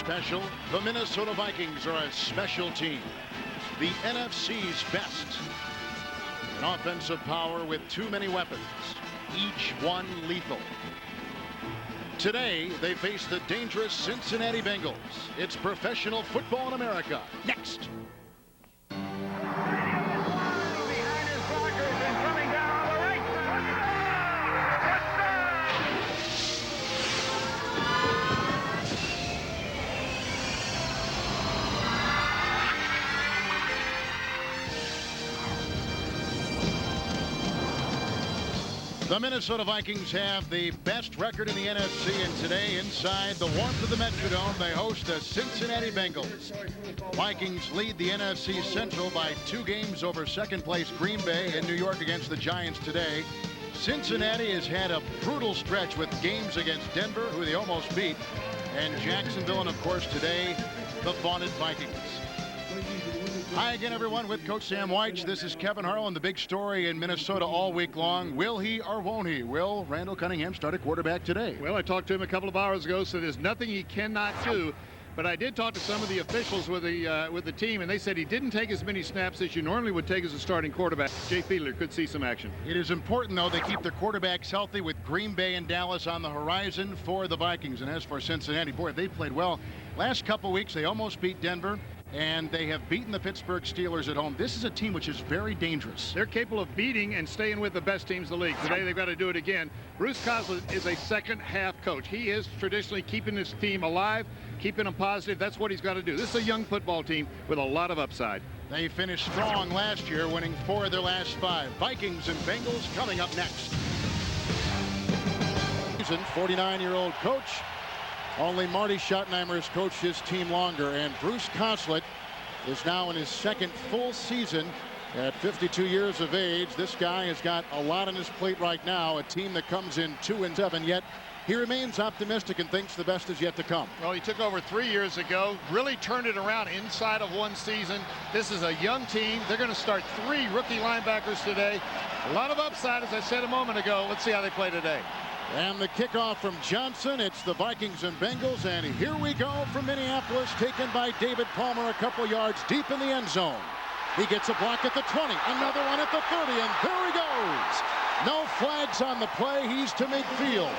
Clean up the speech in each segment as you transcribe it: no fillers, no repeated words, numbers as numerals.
special. The Minnesota Vikings are a special team. The NFC's best. An offensive power with too many weapons, each one lethal. Today, they face the dangerous Cincinnati Bengals. It's professional football in America. Next. The Minnesota Vikings have the best record in the NFC, and today, inside the warmth of the Metrodome, they host the Cincinnati Bengals. Vikings lead the NFC Central by 2 games over second-place Green Bay in New York against the Giants today. Cincinnati has had a brutal stretch with games against Denver, who they almost beat, and Jacksonville, and of course today, the vaunted Vikings. Hi again, everyone, with Coach Sam Weich. This is Kevin Harlan. The big story in Minnesota all week long. Will he or won't he? Will Randall Cunningham start at quarterback today? Well, I talked to him a couple of hours ago, so there's nothing he cannot do. But I did talk to some of the officials with the team, and they said he didn't take as many snaps as you normally would take as a starting quarterback. Jay Fiedler could see some action. It is important, though, they keep their quarterbacks healthy with Green Bay and Dallas on the horizon for the Vikings. And as for Cincinnati, boy, they played well. Last couple weeks, they almost beat Denver, and they have beaten the Pittsburgh Steelers at home. This is a team which is very dangerous. They're capable of beating and staying with the best teams in the league. Today, they've got to do it again. Bruce Coslett is a second-half coach. He is traditionally keeping his team alive, keeping them positive. That's what he's got to do. This is a young football team with a lot of upside. They finished strong last year, winning 4 of their last 5. Vikings and Bengals coming up next. 49-year-old coach. Only Marty Schottenheimer has coached his team longer, and Bruce Coslett is now in his second full season at 52 years of age. This guy has got a lot on his plate right now, a team that comes in 2-7, yet he remains optimistic and thinks the best is yet to come. Well, he took over 3 years ago, really turned it around inside of 1 season. This is a young team. They're going to start 3 rookie linebackers today. A lot of upside, as I said a moment ago. Let's see how they play today. And the kickoff from Johnson. It's the Vikings and Bengals, and here we go from Minneapolis, taken by David Palmer a couple yards deep in the end zone. He gets a block at the 20, another one at the 30, and there he goes. No flags on the play. He's to midfield,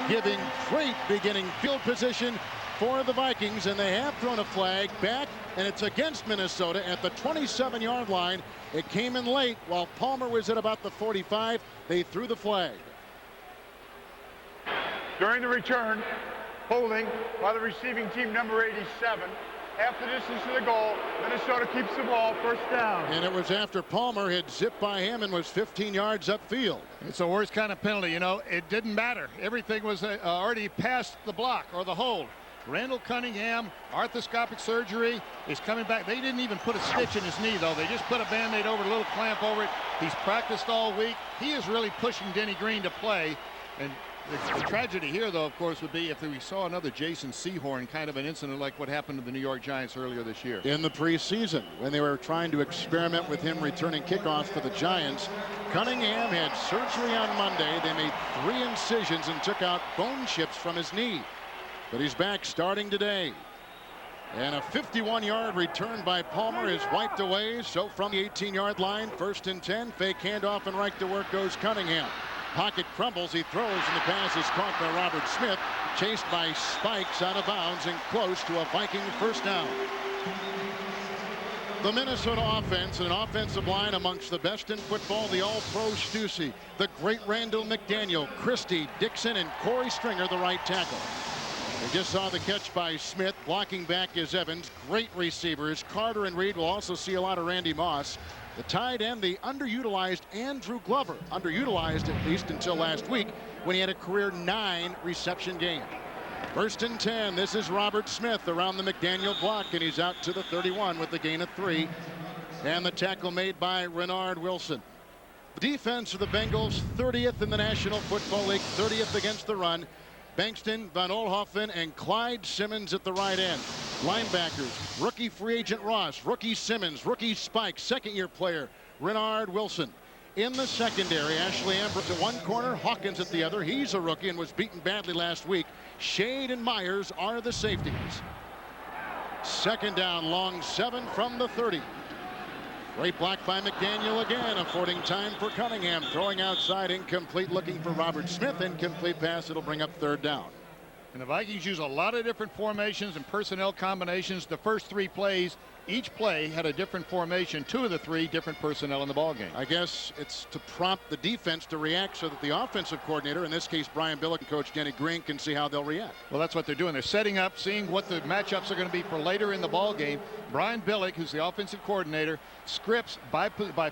giving great beginning field position for the Vikings, and they have thrown a flag back, and it's against Minnesota at the 27-yard line. It came in late while Palmer was at about the 45. They threw the flag. During the return, holding by the receiving team, number 87. Half the distance to the goal. Minnesota keeps the ball, first down. And it was after Palmer had zipped by him and was 15 yards upfield. It's the worst kind of penalty. You know, it didn't matter. Everything was already past the block or the hold. Randall Cunningham, arthroscopic surgery, is coming back. They didn't even put a stitch in his knee, though. They just put a Band-Aid over, a little clamp over it. He's practiced all week. He is really pushing Denny Green to play. And the tragedy here, though, of course, would be if we saw another Jason Sehorn kind of an incident like what happened to the New York Giants earlier this year. In the preseason, when they were trying to experiment with him returning kickoffs for the Giants, Cunningham had surgery on Monday. They made 3 incisions and took out bone chips from his knee. But he's back starting today. And a 51-yard return by Palmer is wiped away. So from the 18-yard line, 1st and 10, fake handoff, and right to work goes Cunningham. Pocket crumbles, he throws, and the pass is caught by Robert Smith, chased by Spikes out of bounds and close to a Viking first down. The Minnesota offense, an offensive line amongst the best in football, the all-pro Stussy, the great Randall McDaniel, Christie, Dixon, and Corey Stringer, the right tackle. We just saw the catch by Smith. Blocking back is Evans. Great receivers. Carter and Reed. Will also see a lot of Randy Moss. The tight end, the underutilized Andrew Glover. Underutilized at least until last week when he had a career 9 reception game. 1st and 10. This is Robert Smith around the McDaniel block, and he's out to the 31 with the gain of 3. And the tackle made by Renard Wilson. The defense of the Bengals, 30th in the National Football League, 30th against the run. Bankston, Van Oelhoffen, and Clyde Simmons at the right end. Linebackers, rookie free agent Ross, rookie Simmons, rookie Spike, second-year player Renard Wilson. In the secondary, Ashley Ambrose at one corner, Hawkins at the other. He's a rookie and was beaten badly last week. Shade and Myers are the safeties. Second down, long 7 from the 30. Great block by McDaniel again, affording time for Cunningham. Throwing outside, incomplete, looking for Robert Smith. Incomplete pass, it'll bring up third down. And the Vikings use a lot of different formations and personnel combinations. The first 3 plays, each play had a different formation. 2 of the 3 different personnel in the ball game. I guess it's to prompt the defense to react so that the offensive coordinator, in this case Brian Billick and Coach Denny Green, can see how they'll react. Well, that's what they're doing. They're setting up, seeing what the matchups are going to be for later in the ball game. Brian Billick, who's the offensive coordinator, scripts by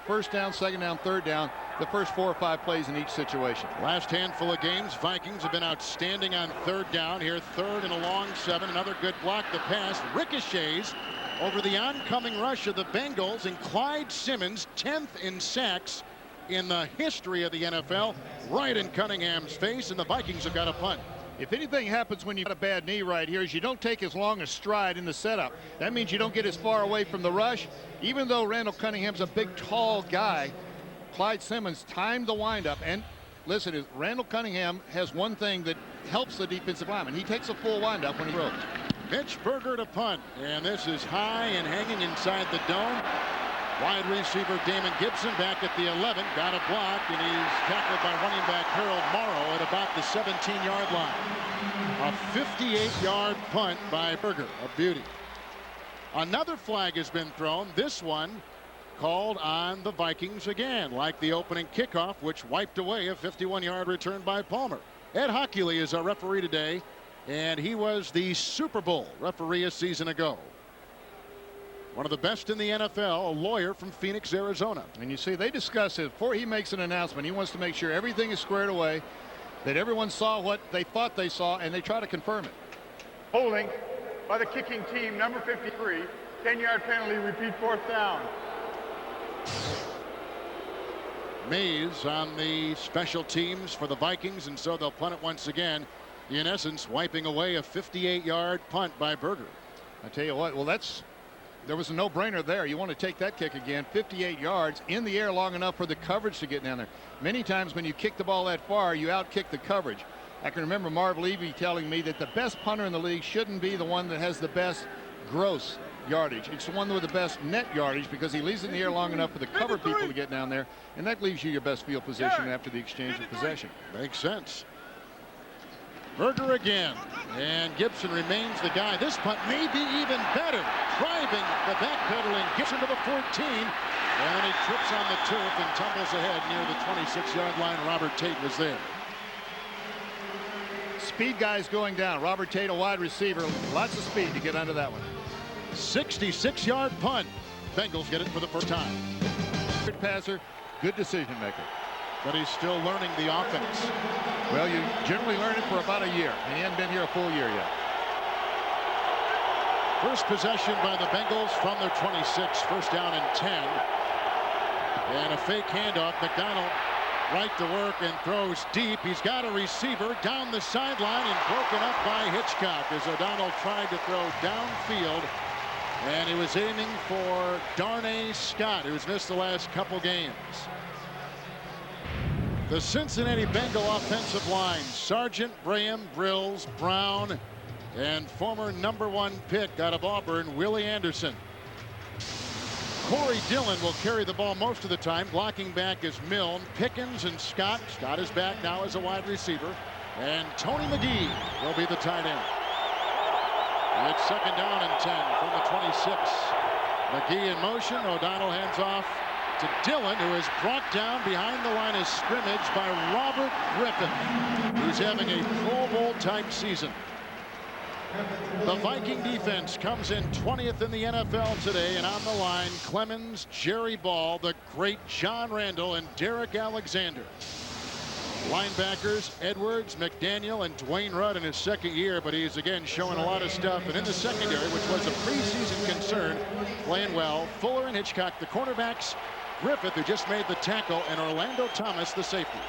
first down, second down, third down, the first 4 or 5 plays in each situation. Last handful of games, Vikings have been outstanding on third down. Here, third and a long 7. Another good block. The pass ricochets over the oncoming rush of the Bengals, and Clyde Simmons, 10th in sacks in the history of the NFL, right in Cunningham's face, and the Vikings have got a punt. If anything happens when you've got a bad knee right here is you don't take as long a stride in the setup. That means you don't get as far away from the rush. Even though Randall Cunningham's a big, tall guy, Clyde Simmons timed the windup. And listen, Randall Cunningham has one thing that helps the defensive lineman. He takes a full windup when he throws. Mitch Berger to punt, and this is high and hanging inside the dome. Wide receiver Damon Gibson back at the 11, got a block, and he's tackled by running back Harold Morrow at about the 17-yard line. A 58-yard punt by Berger, a beauty. Another flag has been thrown, this one called on the Vikings again, like the opening kickoff, which wiped away a 51-yard return by Palmer. Ed Hockley is our referee today, and he was the Super Bowl referee a season ago. One of the best in the NFL, a lawyer from Phoenix, Arizona. And you see, they discuss it before he makes an announcement. He wants to make sure everything is squared away, that everyone saw what they thought they saw, and they try to confirm it. Holding by the kicking team, number 53. 10-yard penalty, repeat 4th down. Mays on the special teams for the Vikings, and so they'll punt it once again. In essence, wiping away a 58-yard punt by Berger. I tell you what, well, there was a no-brainer there. You want to take that kick again, 58 yards in the air long enough for the coverage to get down there. Many times when you kick the ball that far, you outkick the coverage. I can remember Marv Levy telling me that the best punter in the league shouldn't be the one that has the best gross yardage. It's the one with the best net yardage because he leaves it in the air long enough for the cover people to get down there, and that leaves you your best field position after the exchange of possession. Makes sense. Berger again, and Gibson remains the guy. This punt may be even better. Driving the backpedaling Gibson to the 14, and he trips on the turf and tumbles ahead near the 26-yard line. Robert Tate was there. Speed guys going down. Robert Tate, a wide receiver, lots of speed to get under that one. 66-yard punt. Bengals get it for the first time. Good passer, good decision maker. But he's still learning the offense. Well, you generally learn it for about a year, and he hasn't been here a full year yet. First possession by the Bengals from their 26, first down and 10. And a fake handoff. McDonald right to work and throws deep. He's got a receiver down the sideline and broken up by Hitchcock as O'Donnell tried to throw downfield. And he was aiming for Darnay Scott, who's missed the last couple games. The Cincinnati Bengal offensive line, Sargent, Braham, Brills, Brown, and former #1 pick out of Auburn, Willie Anderson. Corey Dillon will carry the ball most of the time. Blocking back is Milne, Pickens, and Scott. Scott is back now as a wide receiver. And Tony McGee will be the tight end. It's second down and 10 from the 26. McGee in motion. O'Donnell hands off to Dillon, who is brought down behind the line of scrimmage by Robert Griffin, who's having a Pro Bowl type season. The Viking defense comes in 20th in the NFL today, and on the line, Clemens, Jerry Ball, the great John Randall, and Derek Alexander. Linebackers, Edwards, McDaniel, and Dwayne Rudd in his second year, but he's again showing a lot of stuff. And in the secondary, which was a preseason concern, playing well. Fuller and Hitchcock, the cornerbacks, Griffith, who just made the tackle, and Orlando Thomas, the safety.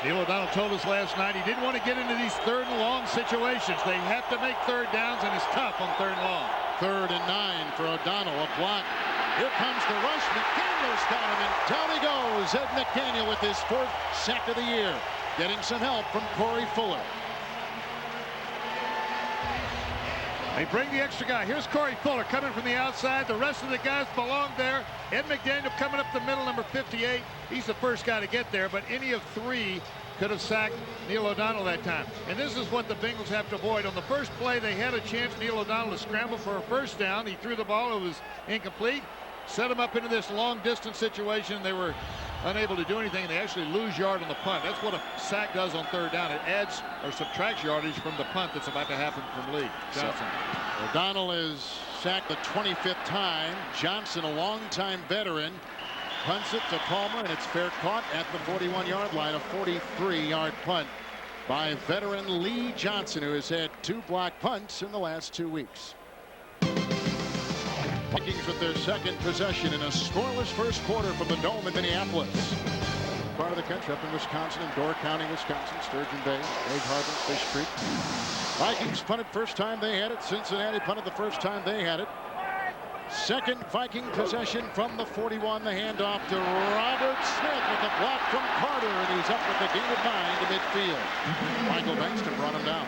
Neil O'Donnell told us last night he didn't want to get into these third and long situations. They have to make third downs, and it's tough on third and long. 3rd and 9 for O'Donnell. A block. Here comes the rush. McDaniel's got him, and down he goes. Ed McDaniel with his 4th sack of the year, getting some help from Corey Fuller. They bring the extra guy. Here's Corey Fuller coming from the outside. The rest of the guys belong there. Ed McDaniel coming up the middle, number 58. He's the first guy to get there, but any of three could have sacked Neil O'Donnell that time. And this is what the Bengals have to avoid. On the first play, they had a chance, Neil O'Donnell, to scramble for a first down. He threw the ball. It was incomplete. Set him up into this long-distance situation. They were unable to do anything. They actually lose yard on the punt. That's what a sack does on third down. It adds or subtracts yardage from the punt that's about to happen from Lee Johnson. So, O'Donnell is sacked the 25th time. Johnson, a longtime veteran, punts it to Palmer, and it's fair caught at the 41-yard line. A 43-yard punt by veteran Lee Johnson, who has had 2 blocked punts in the last 2 weeks. Vikings with their second possession in a scoreless first quarter from the Dome in Minneapolis. Part of the country up in Wisconsin, in Door County, Wisconsin, Sturgeon Bay, Egg Harbor, Fish Creek. Vikings punted first time they had it. Cincinnati punted the first time they had it. Second Viking possession from the 41. The handoff to Robert Smith with a block from Carter, and he's up with the gain of 9 to midfield. Michael Bankston brought him down.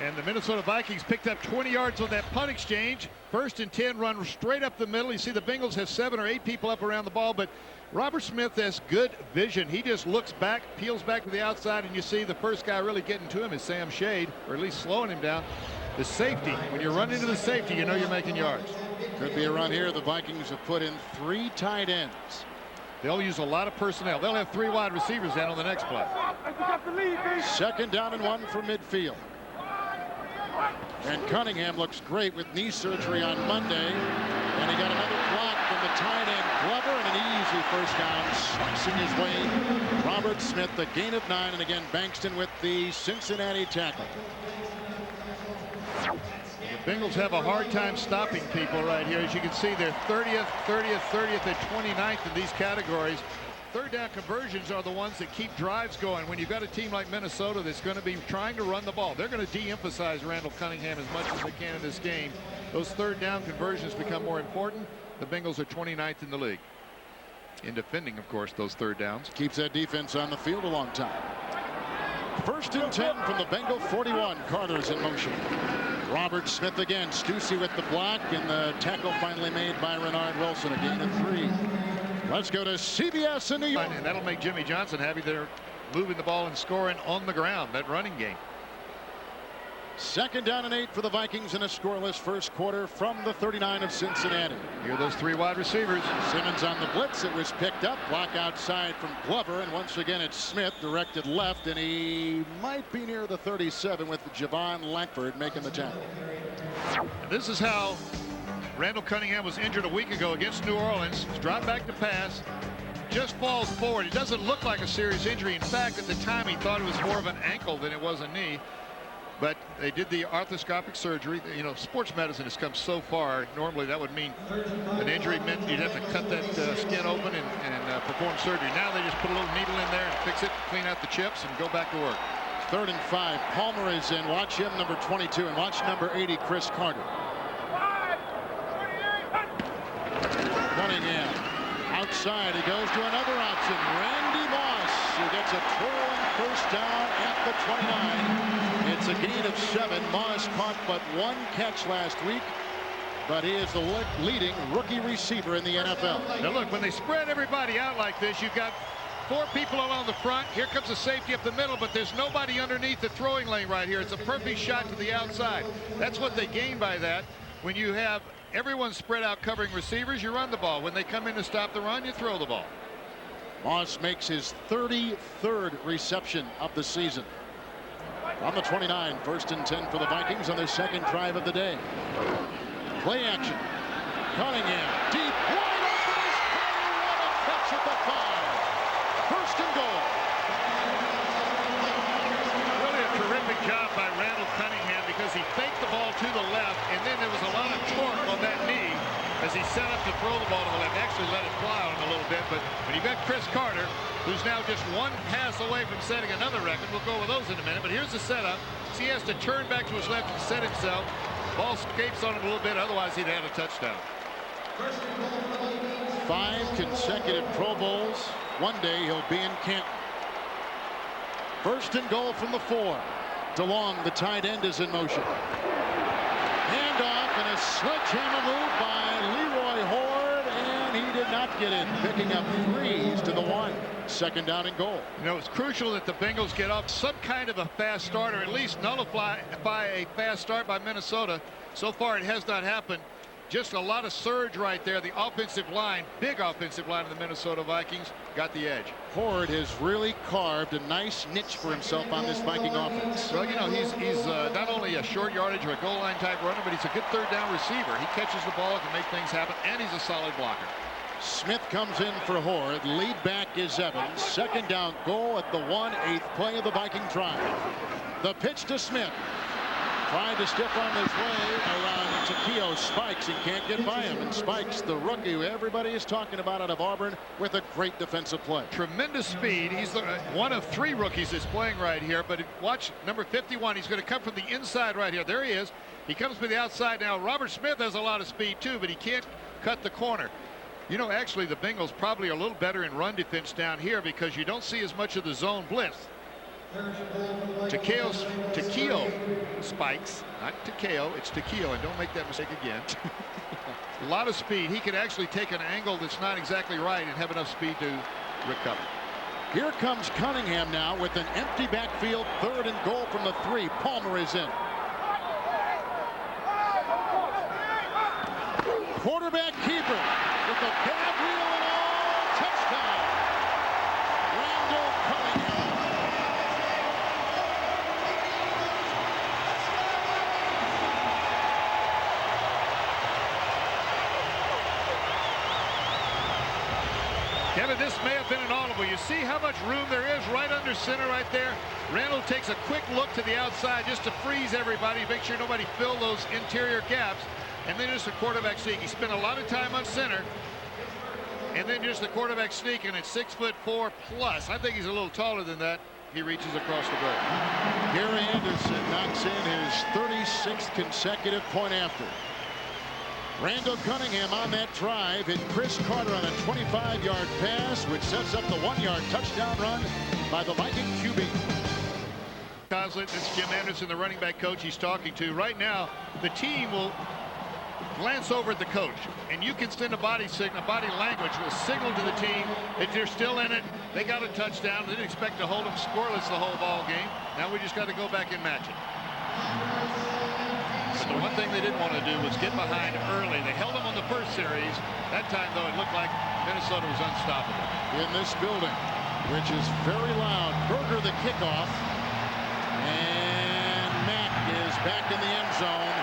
And the Minnesota Vikings picked up 20 yards on that punt exchange. 1st and 10, run straight up the middle. You see the Bengals have 7 or 8 people up around the ball, but Robert Smith has good vision. He just looks back, peels back to the outside, and you see the first guy really getting to him is Sam Shade, or at least slowing him down. The safety, when you run into the safety, you know you're making yards. Could be a run here. The Vikings have put in 3 tight ends. They'll use a lot of personnel. They'll have 3 wide receivers in on the next play. 2nd down and 1 from midfield. And Cunningham looks great with knee surgery on Monday. And he got another block from the tight end Glover, and an easy first down, slicing his way. Robert Smith, the gain of 9, and again Bankston with the Cincinnati tackle. The Bengals have a hard time stopping people right here. As you can see, they're 30th, 30th, 30th, and 29th in these categories. Third down conversions are the ones that keep drives going. When you've got a team like Minnesota that's going to be trying to run the ball, they're going to de-emphasize Randall Cunningham as much as they can in this game. Those third down conversions become more important. The Bengals are 29th in the league in defending, of course, those third downs. Keeps that defense on the field a long time. 1st and 10 from the Bengal 41. Carter's in motion. Robert Smith again. Stussy with the block, and the tackle finally made by Renard Wilson. A gain of 3. Let's go to CBS in New York. And that'll make Jimmy Johnson happy. They're moving the ball and scoring on the ground, that running game. 2nd down and 8 for the Vikings in a scoreless first quarter from the 39 of Cincinnati. Here are those 3 wide receivers. Simmons on the blitz. It was picked up. Block outside from Glover, and once again it's Smith directed left, and he might be near the 37 with Javon Lankford making the tackle. This is how Randall Cunningham was injured a week ago against New Orleans. He's dropped back to pass, just falls forward. It doesn't look like a serious injury. In fact, at the time he thought it was more of an ankle than it was a knee. But they did the arthroscopic surgery. You know, sports medicine has come so far. Normally that would mean an injury meant you'd have to cut that skin open and perform surgery. Now they just put a little needle in there and fix it, clean out the chips, and go back to work. 3rd and 5. Palmer is in. Watch him, number 22, and watch number 80, Chris Carter. Cunningham outside. He goes to another option. Randy Moss, who gets a twirling first down at the 29. It's a gain of 7. Moss caught but 1 catch last week, but he is the leading rookie receiver in the NFL. Now look, when they spread everybody out like this, you've got 4 people along the front. Here comes a safety up the middle, but there's nobody underneath the throwing lane right here. It's a perfect shot to the outside. That's what they gain by that. When you have everyone spread out covering receivers, you run the ball. When they come in to stop the run, you throw the ball. Moss makes his 33rd reception of the season. On the 29, 1st and 10 for the Vikings on their 2nd drive of the day. Play action. Cunningham deep, wide open is Carter. What a catch at the 5. 1st and goal. Really a terrific job by Randall Cunningham, because he faked the ball to the left, and then there was a lot of torque on that knee as he set up to throw the ball to the left. Actually let it fly on him a little bit, but when you've got Chris Carter, who's now just 1 pass away from setting another record. We'll go with those in a minute, but here's the setup. So he has to turn back to his left and set himself. Ball escapes on him a little bit, otherwise he'd had a touchdown. 5 consecutive Pro Bowls. One day he'll be in Canton. 1st and goal from the 4. DeLong, the tight end, is in motion. And a sledgehammer move by Leroy Horde, and he did not get it, picking up 3s to the 1. Second down and goal. You know, it's crucial that the Bengals get off some kind of a fast start, or at least nullify a fast start by Minnesota. So far, it has not happened. Just a lot of surge right there. The offensive line, big offensive line of the Minnesota Vikings, got the edge. Horde has really carved a nice niche for himself on this Viking offense. Well, you know, he's not only a short yardage or a goal line type runner, but he's a good third down receiver. He catches the ball, can make things happen, and he's a solid blocker. Smith comes in for Horde. Lead back is Evans. Second down goal at the 1/8 play of the Viking drive. The pitch to Smith. Trying to stiff on his way around Takeo Spikes and can't get by him. And Spikes, the rookie who everybody is talking about out of Auburn, with a great defensive play. Tremendous speed. He's one of 3 rookies that's playing right here. But watch number 51. He's going to come from the inside right here. There he is. He comes from the outside now. Robert Smith has a lot of speed too, but he can't cut the corner. You know, actually, the Bengals probably are a little better in run defense down here because you don't see as much of the zone blitz. Takeo Spikes, not Takeo, it's Takeo, and don't make that mistake again. A lot of speed. He can actually take an angle that's not exactly right and have enough speed to recover. Here comes Cunningham now with an empty backfield, 3rd and goal from the 3. Palmer is in. Quarterback keeper with a bad wheel and all. Touchdown. Randall Cunningham. Kevin, this may have been an audible. You see how much room there is right under center right there? Randall takes a quick look to the outside just to freeze everybody, make sure nobody fill those interior gaps. And then just a quarterback sneak. He spent a lot of time on center. And then just the quarterback sneak, and it's 6'4" plus. I think he's a little taller than that. He reaches across the goal. Gary Anderson knocks in his 36th consecutive point after. Randall Cunningham on that drive hit Chris Carter on a 25-yard pass, which sets up the 1-yard touchdown run by the Viking QB. Coslet, it's Jim Anderson, the running back coach he's talking to. Right now, the team will glance over at the coach, and you can send a body signal, body language, a signal to the team that they're still in it. They got a touchdown. They didn't expect to hold them scoreless the whole ball game. Now we just got to go back and match it. But the one thing they didn't want to do was get behind early. They held them on the first series. That time, though, it looked like Minnesota was unstoppable. In this building, which is very loud, Berger the kickoff, and Mack is back in the end zone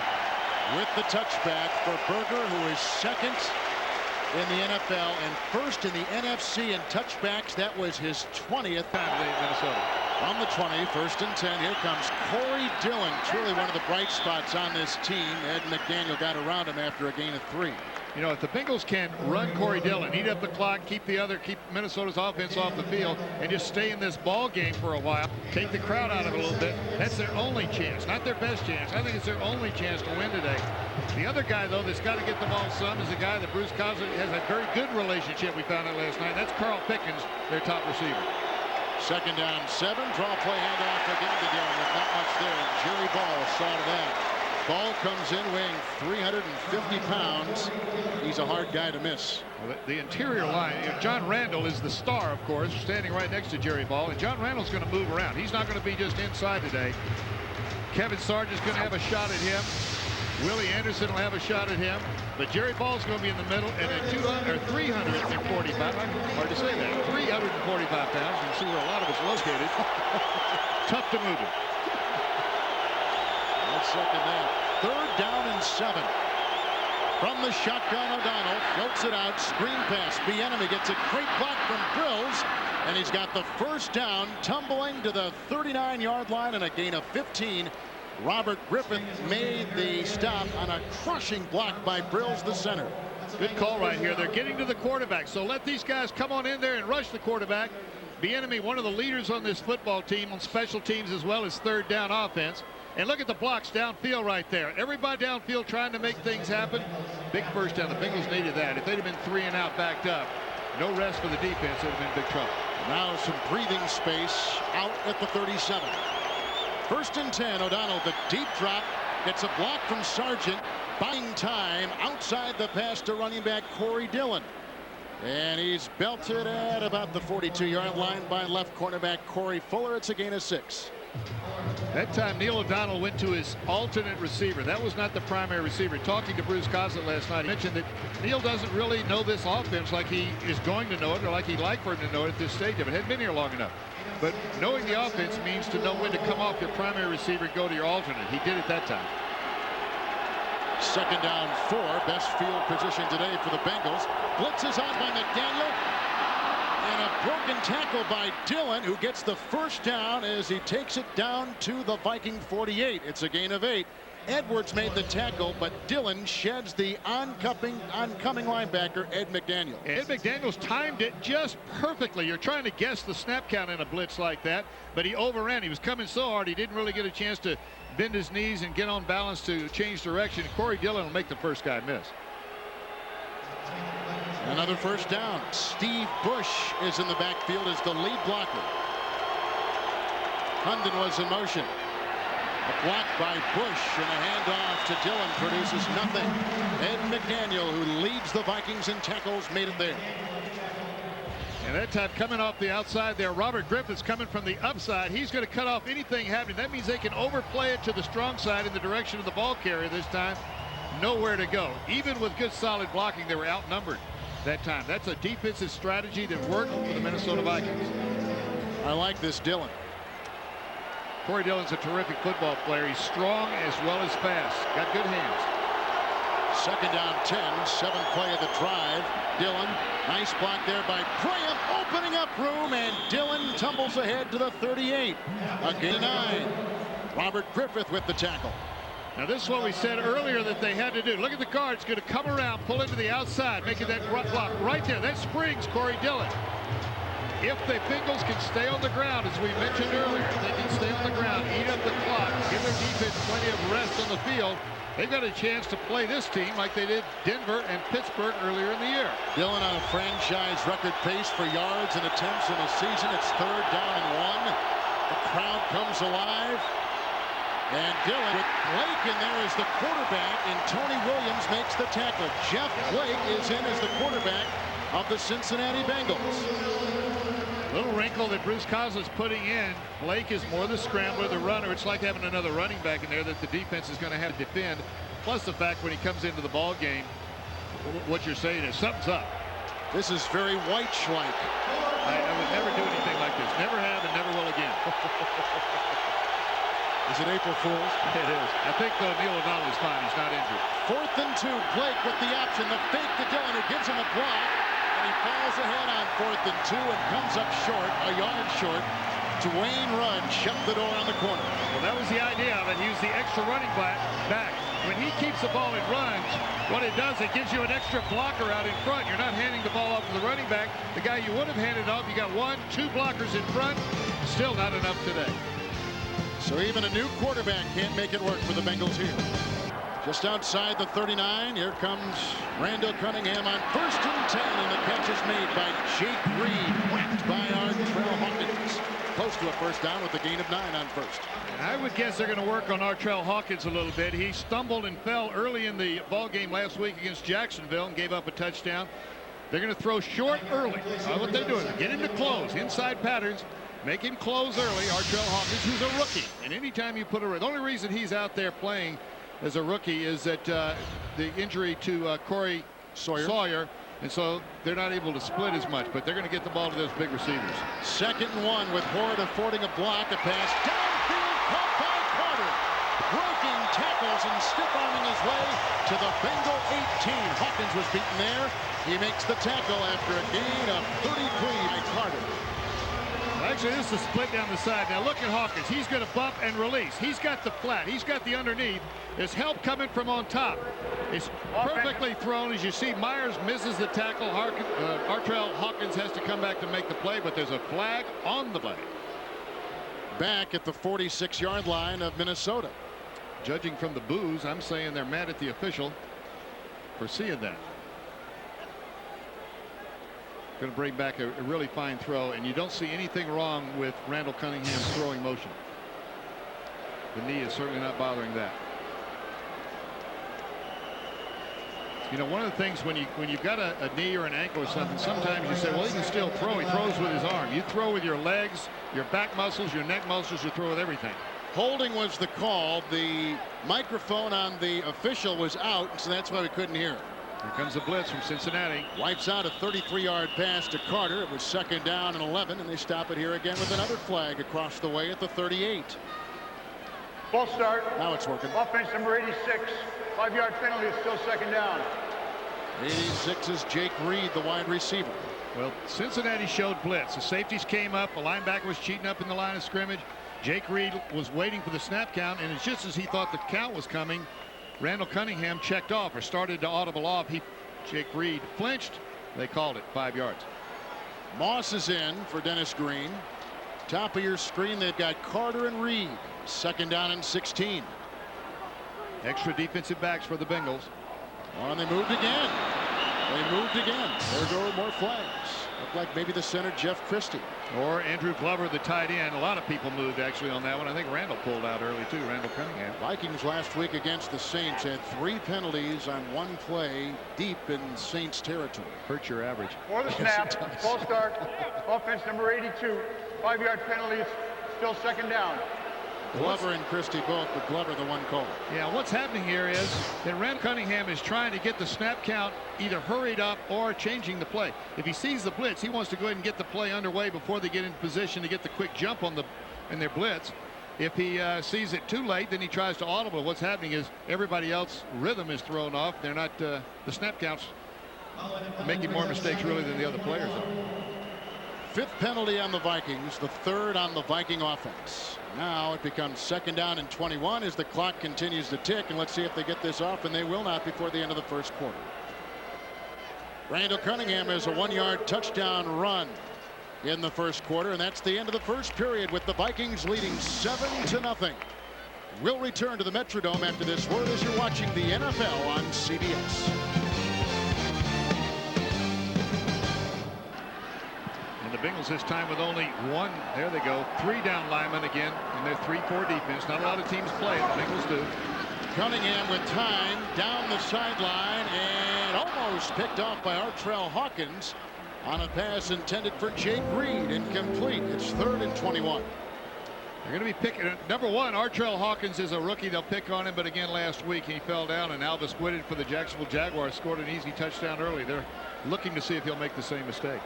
with the touchback for Berger, who is 2nd in the NFL and 1st in the NFC in touchbacks. That was his 20th time in Minnesota. On the 20, 1st and 10. Here comes Corey Dillon, truly one of the bright spots on this team. Ed McDaniel got around him after a gain of 3. You know, if the Bengals can run Corey Dillon, eat up the clock, keep Minnesota's offense off the field, and just stay in this ball game for a while, take the crowd out of it a little bit, that's their only chance, not their best chance. I think it's their only chance to win today. The other guy, though, that's got to get the ball some is a guy that Bruce Coslet has a very good relationship. We found out last night. That's Carl Pickens, their top receiver. 2nd down 7. Draw play handoff again to Dillon with not much there. And Jerry Ball saw to that. Ball comes in weighing 350 pounds. He's a hard guy to miss. Well, the interior line, you know, John Randall is the star, of course, standing right next to Jerry Ball. And John Randall's going to move around. He's not going to be just inside today. Kevin Sargent's going to have a shot at him. Willie Anderson will have a shot at him. But Jerry Ball's going to be in the middle. And at 345, hard to say that, 345 pounds. You can see where a lot of it's located. Tough to move it. Second down. 3rd down and 7. From the shotgun, O'Donnell floats it out. Screen pass. Bieniemy gets a great block from Grills, and he's got the 1st down, tumbling to the 39-yard line and a gain of 15. Robert Griffin made the stop on a crushing block by Grills, the center. Good call right here. They're getting to the quarterback, so let these guys come on in there and rush the quarterback. Bieniemy, one of the leaders on this football team on special teams as well as 3rd down offense. And look at the blocks downfield right there. Everybody downfield trying to make things happen. Big 1st down. The Bengals needed that. If they'd have been 3 and out backed up, no rest for the defense, it would have been big trouble. Now some breathing space out at the 37. 1st and 10. O'Donnell, the deep drop, It's a block from Sargent, buying time outside the pass to running back Corey Dillon. And he's belted at about the 42-yard line by left cornerback Corey Fuller. It's a gain of 6. That time Neil O'Donnell went to his alternate receiver. That was not the primary receiver. Talking to Bruce Coslet last night, he mentioned that Neil doesn't really know this offense like he is going to know it, or like he'd like for him to know it at this stage of it. Hadn't been here long enough. But knowing the offense means to know when to come off your primary receiver and go to your alternate. He did it that time. 2nd down 4. Best field position today for the Bengals. Blitz is on by McDaniel. And a broken tackle by Dillon, who gets the first down as he takes it down to the Viking 48. It's a gain of 8. Edwards made the tackle, but Dillon sheds the oncoming linebacker, Ed McDaniel. Ed McDaniels timed it just perfectly. You're trying to guess the snap count in a blitz like that, but he overran. He was coming so hard he didn't really get a chance to bend his knees and get on balance to change direction. Corey Dillon will make the first guy miss. Another first down. Steve Bush is in the backfield as the lead blocker. Hunden was in motion. A block by Bush and a handoff to Dillon produces nothing. Ed McDaniel, who leads the Vikings in tackles, made it there. And that time coming off the outside there, Robert Griffith's coming from the upside. He's going to cut off anything happening. That means they can overplay it to the strong side in the direction of the ball carrier this time. Nowhere to go. Even with good solid blocking, they were outnumbered that time. That's a defensive strategy that worked for the Minnesota Vikings. I like this Dillon. Corey Dillon's a terrific football player. He's strong as well as fast. Got good hands. 2nd down 10. 7th play of the drive. Dillon, nice block there by Graham, opening up room, and Dillon tumbles ahead to the 38. A gain 9. Robert Griffith with the tackle. Now this is what we said earlier that they had to do. Look at the guard. It's going to come around, pull into the outside, making that block right there. That springs Corey Dillon. If the Bengals can stay on the ground, as we mentioned earlier, if they can stay on the ground, eat up the clock, give their defense plenty of rest on the field, they've got a chance to play this team like they did Denver and Pittsburgh earlier in the year. Dillon on a franchise record pace for yards and attempts in a season. It's 3rd down and 1. The crowd comes alive. And Dillon with Blake in there as the quarterback, and Tony Williams makes the tackle. Jeff Blake is in as the quarterback of the Cincinnati Bengals. Little wrinkle that Bruce Coslet's putting in. Blake is more the scrambler, the runner. It's like having another running back in there that the defense is going to have to defend. Plus the fact when he comes into the ball game, what you're saying is something's up. This is very White-like. I would never do anything like this. Never have and never will again. Is it April Fool's? It is. I think though Neil O'Donnell is fine. He's not injured. 4th and 2. Blake with the option. The fake to Dillon, who gives him a block. And he falls ahead on 4th and 2 and comes up short, a yard short. Dwayne Rudd shut the door on the corner. Well, that was the idea of it. He was the extra running back. When he keeps the ball and runs, what it does, it gives you an extra blocker out in front. You're not handing the ball off to the running back. The guy you would have handed off, you got 1, 2 blockers in front. Still not enough today. So even a new quarterback can't make it work for the Bengals here. Just outside the 39, here comes Randall Cunningham on 1st and 10, and the catch is made by Jake Reed, whacked by Artrell Hawkins. Close to a first down with a gain of 9 on 1st. I would guess they're going to work on Artrell Hawkins a little bit. He stumbled and fell early in the ball game last week against Jacksonville and gave up a touchdown. They're going to throw short early. That's what they're doing. Get him to close. Inside patterns. Make him close early. Artrell Hawkins, who's a rookie. And anytime you put the only reason he's out there playing as a rookie is that the injury to Corey Sawyer. And so they're not able to split as much, but they're going to get the ball to those big receivers. 2nd and 1 with Horde affording a block, a pass downfield caught by Carter. Breaking tackles and stiff-arming his way to the Bengal 18. Hawkins was beaten there. He makes the tackle after a gain of 33 by Carter. Actually, this is a split down the side. Now look at Hawkins. He's going to bump and release. He's got the flat. He's got the underneath. There's help coming from on top. It's perfectly thrown. As you see, Myers misses the tackle. Artrell Hawkins has to come back to make the play, but there's a flag on the play. Back at the 46-yard line of Minnesota. Judging from the boos, I'm saying they're mad at the official for seeing that. Going to bring back a really fine throw, and you don't see anything wrong with Randall Cunningham's throwing motion. The knee is certainly not bothering that. You know, one of the things when you've got a knee or an ankle or something, sometimes you say, well, he can still throw. He throws with his arm. You throw with your legs, your back muscles, your neck muscles. You throw with everything. Holding was the call. The microphone on the official was out, so that's why we couldn't hear it. Here comes the blitz from Cincinnati. Wipes out a 33-yard pass to Carter. It was 2nd down and 11, and they stop it here again with another flag across the way at the 38. Ball start. Now it's working. Offense number 86. 5-yard penalty. It's still 2nd down. 86 is Jake Reed, the wide receiver. Well, Cincinnati showed blitz. The safeties came up. The linebacker was cheating up in the line of scrimmage. Jake Reed was waiting for the snap count, and it's just as he thought the count was coming, Randall Cunningham checked off or started to audible off. Jake Reed flinched. They called it 5 yards. Moss is in for Dennis Green. Top of your screen, they've got Carter and Reed. 2nd down and 16. Extra defensive backs for the Bengals. Oh, and they moved again. There go more flags. Looked like maybe the center, Jeff Christie. Or Andrew Glover, the tight end. A lot of people moved actually on that one. I think Randall pulled out early too, Randall Cunningham. Vikings last week against the Saints had 3 penalties on 1 play deep in Saints territory. Hurts your average. For the snap, ball start. Offense number 82. 5-yard penalty. It's still 2nd down. Glover and Christie both, but Glover the one call. Yeah, what's happening here is that Randall Cunningham is trying to get the snap count either hurried up or changing the play. If he sees the blitz, he wants to go ahead and get the play underway before they get in position to get the quick jump on in their blitz. If he sees it too late, then he tries to audible. What's happening is everybody else's rhythm is thrown off. They're not the snap counts making more mistakes really than the other players are. 5th penalty on the Vikings, the 3rd on the Viking offense. Now it becomes 2nd down and 21 as the clock continues to tick, and let's see if they get this off, and they will not before the end of the 1st quarter. Randall Cunningham has a 1-yard touchdown run in the 1st quarter, and that's the end of the 1st period with the Vikings leading 7-0. We'll return to the Metrodome after this word as you're watching the NFL on CBS. The Bengals this time with only 1. There they go. 3 down linemen again in their 3-4 defense. Not a lot of teams play it. The Bengals do. Cunningham with time down the sideline and almost picked off by Artrell Hawkins on a pass intended for Jake Reed. Incomplete. It's 3rd and 21. They're going to be picking. Number 1, Artrell Hawkins is a rookie. They'll pick on him, but again last week he fell down, and Alvis Whitted for the Jacksonville Jaguars scored an easy touchdown early. They're looking to see if he'll make the same mistake.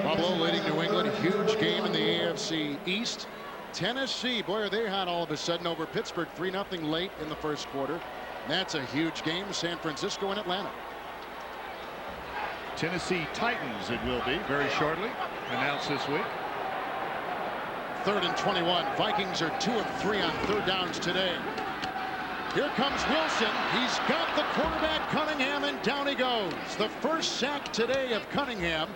Buffalo leading New England. Huge game in the AFC East. Tennessee, boy, are they hot all of a sudden over Pittsburgh. 3-0 late in the 1st quarter. That's a huge game. San Francisco and Atlanta. Tennessee Titans it will be very shortly. Announced this week. 3rd and 21. Vikings are 2 of 3 on 3rd downs today. Here comes Wilson. He's got the quarterback Cunningham, and down he goes. The 1st sack today of Cunningham.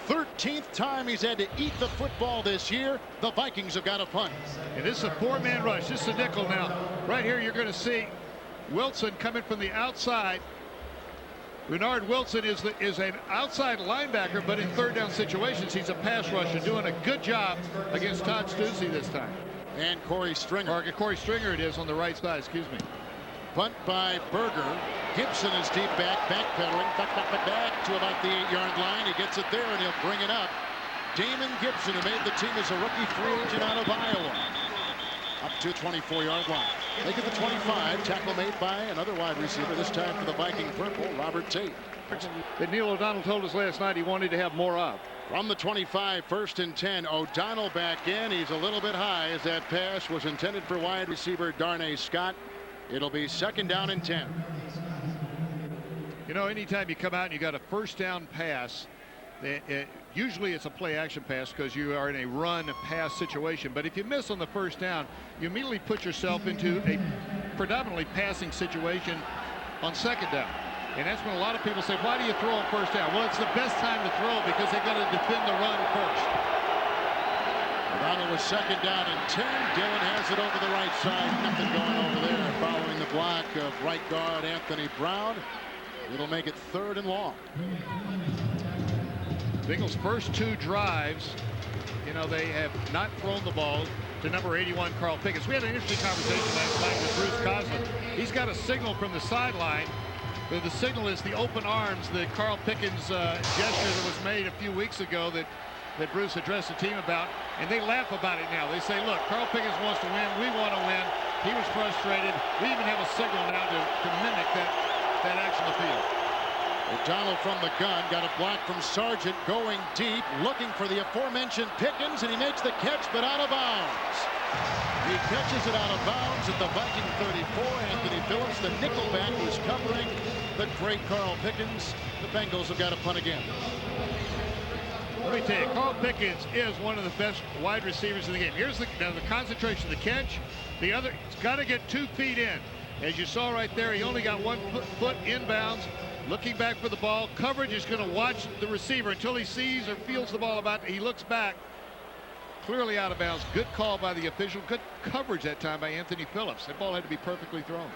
13th time he's had to eat the football this year. The Vikings have got a punt. And this is a 4-man rush. This is a nickel now. Right here you're going to see Wilson coming from the outside. Bernard Wilson is an outside linebacker, but in 3rd down situations he's a pass rusher, doing a good job against Todd Stussy this time. And Corey Stringer. Or Corey Stringer it is on the right side, excuse me. Punt by Berger. Gibson is deep backpedaling back to about the 8-yard line. He gets it there and he'll bring it up. Damon Gibson, who made the team as a rookie free agent out of Iowa. Up to 24-yard line. They get the 25. Tackle made by another wide receiver, this time for the Viking purple, Robert Tate. That Neil O'Donnell told us last night he wanted to have more of. From the 25, 1st and 10. O'Donnell back in. He's a little bit high as that pass was intended for wide receiver Darnay Scott. It'll be 2nd down and 10. You know, anytime you come out and you got a 1st down pass, usually it's a play action pass because you are in a run pass situation. But if you miss on the 1st down, you immediately put yourself into a predominantly passing situation on 2nd down. And that's when a lot of people say, why do you throw on 1st down? Well, it's the best time to throw because they've got to defend the run first. O'Donnell was 2nd down and 10. Dillon has it over the right side. Nothing going over there. Following the block of right guard Anthony Brown. It'll make it 3rd and long. Bengals' first 2 drives, you know, they have not thrown the ball to number 81, Carl Pickens. We had an interesting conversation last night with Bruce Coslin. He's got a signal from the sideline The signal is the open arms, the Carl Pickens gesture that was made a few weeks ago that Bruce addressed the team about, and they laugh about it now. They say, look, Carl Pickens wants to win. We want to win. He was frustrated. We even have a signal now to mimic that action on the field. O'Donnell from the gun got a block from Sargent, going deep, looking for the aforementioned Pickens, and he makes the catch, but out of bounds. He catches it out of bounds at the Viking 34. Anthony Phillips, the nickelback, was covering the great Carl Pickens. The Bengals have got to punt again. Let me tell you, Carl Pickens is one of the best wide receivers in the game. Here's the concentration, the catch. The other, he's got to get 2 feet in. As you saw right there, he only got 1 foot inbounds. Looking back for the ball. Coverage is going to watch the receiver until he sees or feels the ball about. He looks back. Clearly out of bounds. Good call by the official. Good coverage that time by Anthony Phillips. That ball had to be perfectly thrown.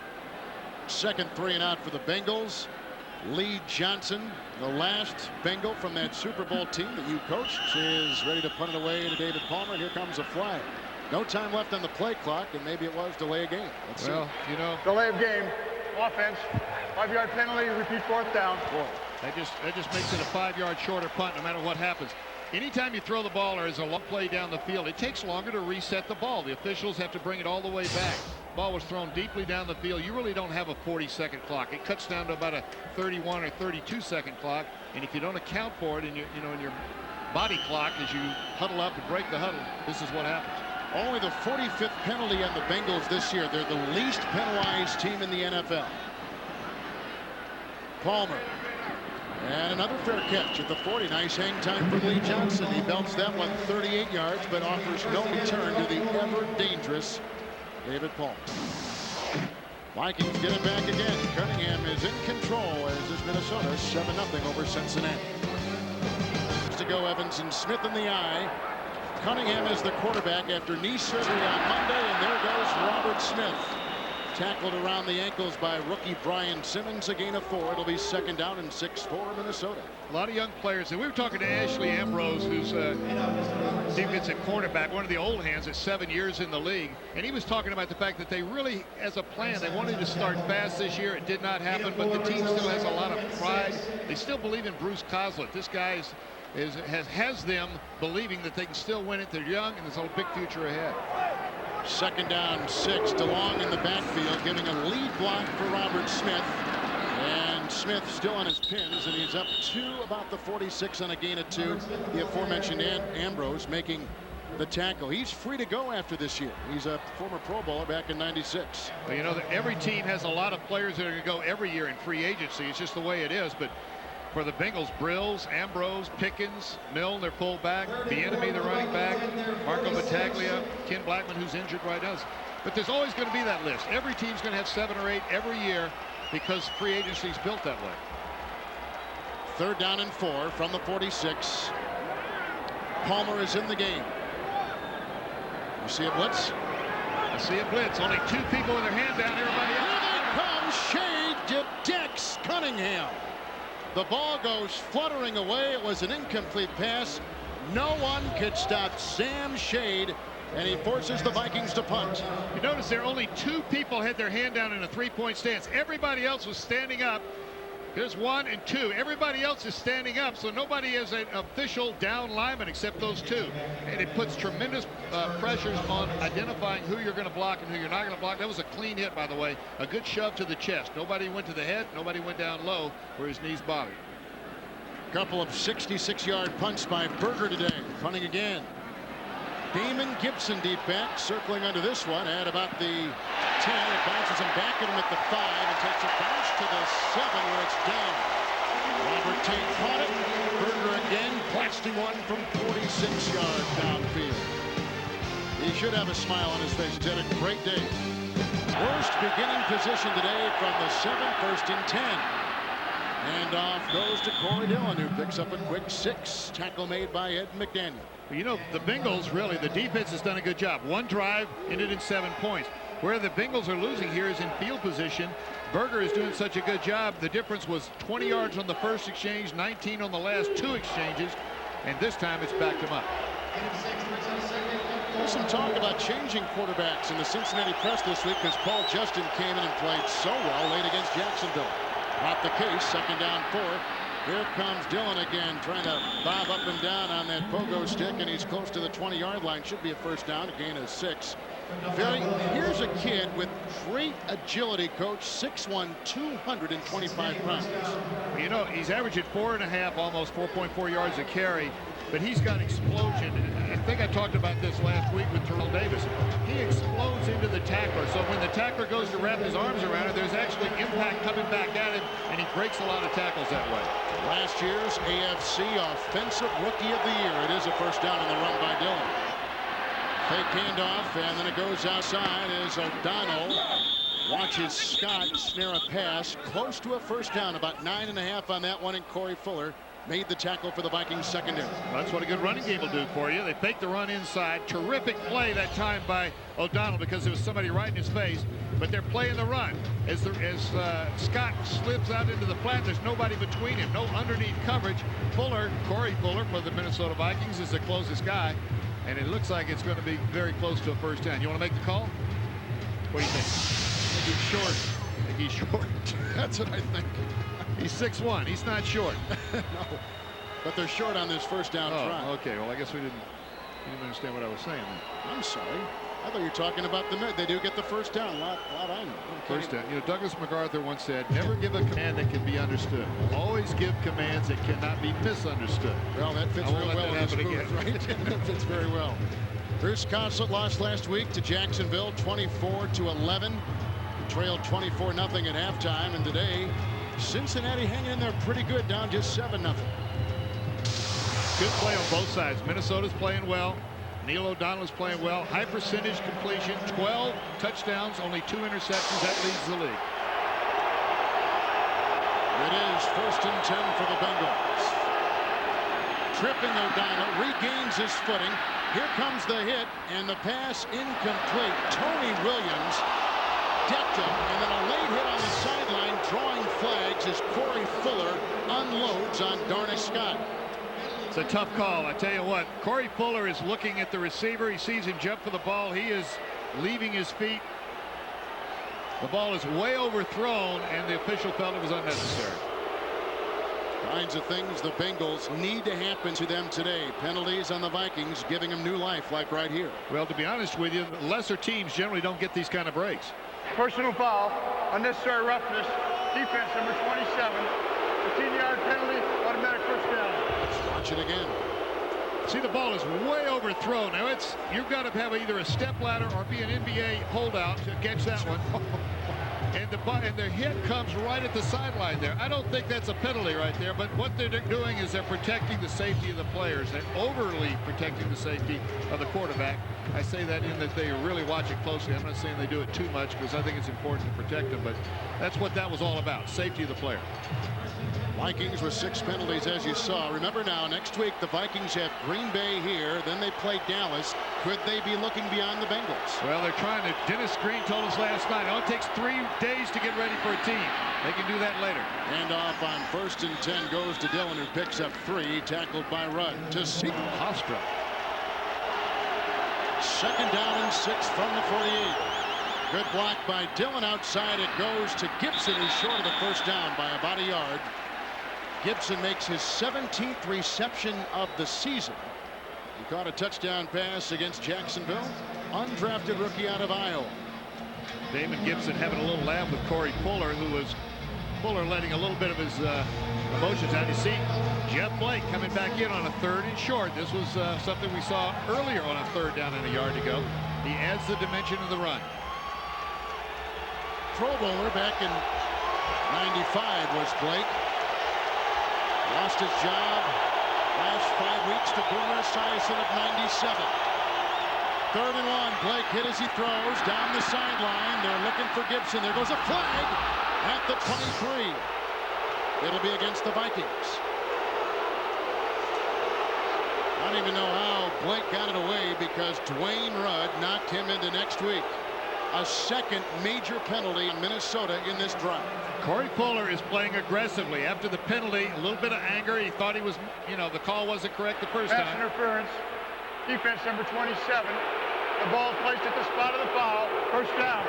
Second 3 and out for the Bengals. Lee Johnson, the last Bengal from that Super Bowl team that you coached, is ready to punt it away to David Palmer. Here comes a flag. No time left on the play clock, and maybe it was delay of game. Let's see. You know, delay of game. Offense. 5-yard penalty. Repeat 4th down. That just makes it a 5-yard shorter punt, no matter what happens. Anytime you throw the ball or is a long play down the field, it takes longer to reset the ball. The officials have to bring it all the way back. The ball was thrown deeply down the field. You really don't have a 40-second clock. It cuts down to about a 31 or 32-second clock. And if you don't account for it in your body clock as you huddle up and break the huddle, this is what happens. Only the 45th penalty on the Bengals this year. They're the least penalized team in the NFL. Palmer. And another fair catch at the 40. Nice hang time for Lee Johnson. He belts that one 38 yards, but offers no return to the ever-dangerous David Palmer. Vikings get it back again. Cunningham is in control as is Minnesota 7-0 over Cincinnati. To go, Evans and Smith in the eye. Cunningham is the quarterback after knee surgery on Monday, and there goes Robert Smith. Tackled around the ankles by rookie Brian Simmons. A gain of 4. It'll be 2nd down and 6 for Minnesota. A lot of young players. And we were talking to Ashley Ambrose, who's defensive cornerback, one of the old hands at 7 years in the league. And he was talking about the fact that they really, as a plan, they wanted to start fast this year. It did not happen, but the team still has a lot of pride. They still believe in Bruce Coslett. This guy has them believing that they can still win it. They're young, and there's a big future ahead. 2nd down, 6. DeLong in the backfield, giving a lead block for Robert Smith. And Smith still on his pins, and he's up to about the 46 on a gain of 2. The aforementioned Ambrose making the tackle. He's free to go after this year. He's a former Pro Bowler back in '96. Well, you know that every team has a lot of players that are going to go every year in free agency. It's just the way it is. But for the Bengals, Brills, Ambrose, Pickens, Milne, their fullback, Bieniemy, the running back, Marco Battaglia, Ken Blackman, who's injured right now. But there's always going to be that list. Every team's going to have 7 or 8 every year because free agency is built that way. 3rd down and 4 from the 46. Palmer is in the game. You see a blitz? I see a blitz. Only 2 people with their hand down. Everybody else. Here they come. Shade detects Cunningham. The ball goes fluttering away. It was an incomplete pass. No one could stop Sam Shade, and he forces the Vikings to punt. You notice there only 2 people had their hand down in a 3-point stance. Everybody else was standing up. Here's 1 and 2. Everybody else is standing up, so nobody is an official down lineman except those 2. And it puts tremendous pressures on identifying who you're going to block and who you're not going to block. That was a clean hit, by the way. A good shove to the chest. Nobody went to the head. Nobody went down low where his knees bothered. Couple of 66-yard punts by Berger today. Punting again. Damon Gibson deep back, circling under this one at about the 10. It bounces him back at him at the 5 and takes a bounce to the 7 where it's down. Robert Tate caught it. Berger again, blasting one from 46 yards downfield. He should have a smile on his face. He's had a great day. Worst beginning position today from the 7, 1st and 10. And off goes to Corey Dillon, who picks up a quick 6. Tackle made by Ed McDaniel. You know, the Bengals, really, the defense has done a good job. One drive ended in 7 points. Where the Bengals are losing here is in field position. Berger is doing such a good job. The difference was 20 yards on the first exchange, 19 on the last 2 exchanges, and this time it's backed him up. There's some talk about changing quarterbacks in the Cincinnati press this week because Paul Justin came in and played so well late against Jacksonville. Not the case. Second down 4. Here comes Dillon again, trying to bob up and down on that pogo stick, and he's close to the 20-yard line. Should be a first down, a gain of 6. Here's a kid with great agility, coach. 6'1", 225 pounds. You know, he's averaging 4.5, almost 4.4 yards a carry, but he's got explosion. I think I talked about this last week with Terrell Davis. He explodes into the tackler, so when the tackler goes to wrap his arms around it, there's actually impact coming back at him, and he breaks a lot of tackles that way. Last year's AFC Offensive Rookie of the Year. It is a first down on the run by Dillon. Fake handoff, and then it goes outside as O'Donnell watches Scott snare a pass close to a first down. About 9.5 on that one, and Corey Fuller made the tackle for the Vikings secondary. That's what a good running game will do for you. They fake the run inside. Terrific play that time by O'Donnell because there was somebody right in his face, but they're playing the run. As Scott slips out into the flat, there's nobody between him, no underneath coverage. Corey Fuller for the Minnesota Vikings is the closest guy, and it looks like it's going to be very close to a first down. You want to make the call? What do you think? I think he's short. I think he's short. That's what I think. He's 6'1". He's not short. No, but they're short on this first down try. Okay. Well, I guess we didn't understand what I was saying. I'm sorry. I thought you were talking about the mid. They do get the first down. A lot I know. First down. You know, Douglas MacArthur once said, never give a command that can be understood. Always give commands that cannot be misunderstood. Well, that fits very well in this move, right? That fits very well. Bruce Consulate lost last week to Jacksonville, 24-11. Trailed 24-0 at halftime, and today Cincinnati hanging in there pretty good, down just 7-0. Good play on both sides. Minnesota's playing well. Neil O'Donnell is playing well. High percentage completion, 12 touchdowns, only 2 interceptions. That leads the league. It is 1st and 10 for the Bengals. Tripping O'Donnell, regains his footing. Here comes the hit, and the pass incomplete. Tony Williams decked him, and then a late hit on the sideline, drawing flags as Corey Fuller unloads on Darnell Scott. It's a tough call. I tell you what, Corey Fuller is looking at the receiver. He sees him jump for the ball. He is leaving his feet. The ball is way overthrown, and the official felt it was unnecessary. Kinds of things the Bengals need to happen to them today. Penalties on the Vikings, giving them new life, like right here. Well, to be honest with you, lesser teams generally don't get these kind of breaks. Personal foul, unnecessary roughness, defense number 27, 15-yard penalty, automatic first down. Let's watch it again. See, the ball is way overthrown. Now you've got to have either a step ladder or be an NBA holdout to catch that one. And the hit comes right at the sideline there. I don't think that's a penalty right there, but what they're doing is they're protecting the safety of the players. They're overly protecting the safety of the quarterback. I say that in that they really watch it closely. I'm not saying they do it too much because I think it's important to protect them, but that's what that was all about, safety of the player. Vikings with 6 penalties, as you saw. Remember now, next week the Vikings have Green Bay here, then they play Dallas. Could they be looking beyond the Bengals? Well, they're trying to. Dennis Green told us last night it only takes 3 days to get ready for a team. They can do that later. And off on 1st and 10 goes to Dillon, who picks up 3, tackled by Rudd. To Hofstra. 2nd down and 6 from the 48. Good block by Dillon outside. It goes to Gibson, who's short of the first down by about a yard. Gibson makes his 17th reception of the season. He caught a touchdown pass against Jacksonville. Undrafted rookie out of Iowa. Damon Gibson having a little laugh with Corey Fuller, Fuller letting a little bit of his emotions out. You see Jeff Blake coming back in on a 3rd and short. This was something we saw earlier on a 3rd down and a yard to go. He adds the dimension of the run. Pro Bowler back in '95 was Blake. Lost his job last 5 weeks to Boomer Esiason of '97. 3rd and 1. Blake hit as he throws down the sideline. They're looking for Gibson. There goes a flag at the 23. It'll be against the Vikings. I don't even know how Blake got it away because Dwayne Rudd knocked him into next week. A second major penalty in Minnesota in this drive. Corey Fuller is playing aggressively after the penalty. A little bit of anger. He thought he was, the call wasn't correct the first Pass time. interference. Defense number 27. The ball placed at the spot of the foul. First down.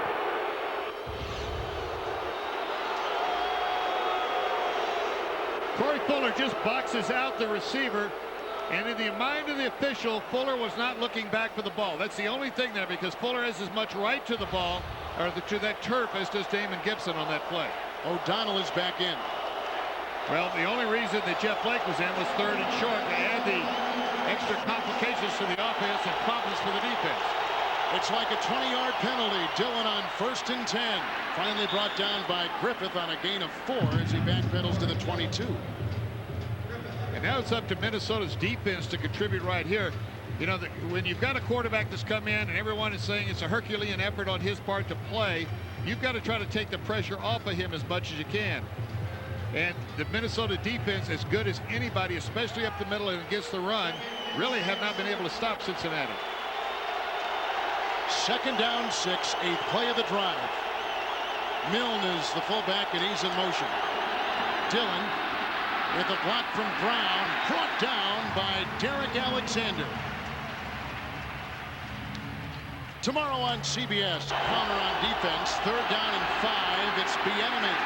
Troy Fuller just boxes out the receiver. And in the mind of the official, Fuller was not looking back for the ball. That's the only thing there, because Fuller has as much right to the ball, or to that turf, as does Damon Gibson on that play. O'Donnell is back in. Well, the only reason that Jeff Blake was in was 3rd and short to add the extra complications to the offense and problems for the defense. It's like a 20-yard penalty. Dillon on 1st and 10. Finally brought down by Griffith on a gain of 4 as he backpedals to the 22. And now it's up to Minnesota's defense to contribute right here. You know, when you've got a quarterback that's come in and everyone is saying it's a Herculean effort on his part to play, you've got to try to take the pressure off of him as much as you can. And the Minnesota defense, as good as anybody, especially up the middle and against the run, really have not been able to stop Cincinnati. 2nd down 6, 8th play of the drive. Milne is the fullback, and he's in motion. Dillon with a block from Brown, brought down by Derek Alexander. Tomorrow on CBS, Connor on defense, 3rd down and 5. It's Bieniemy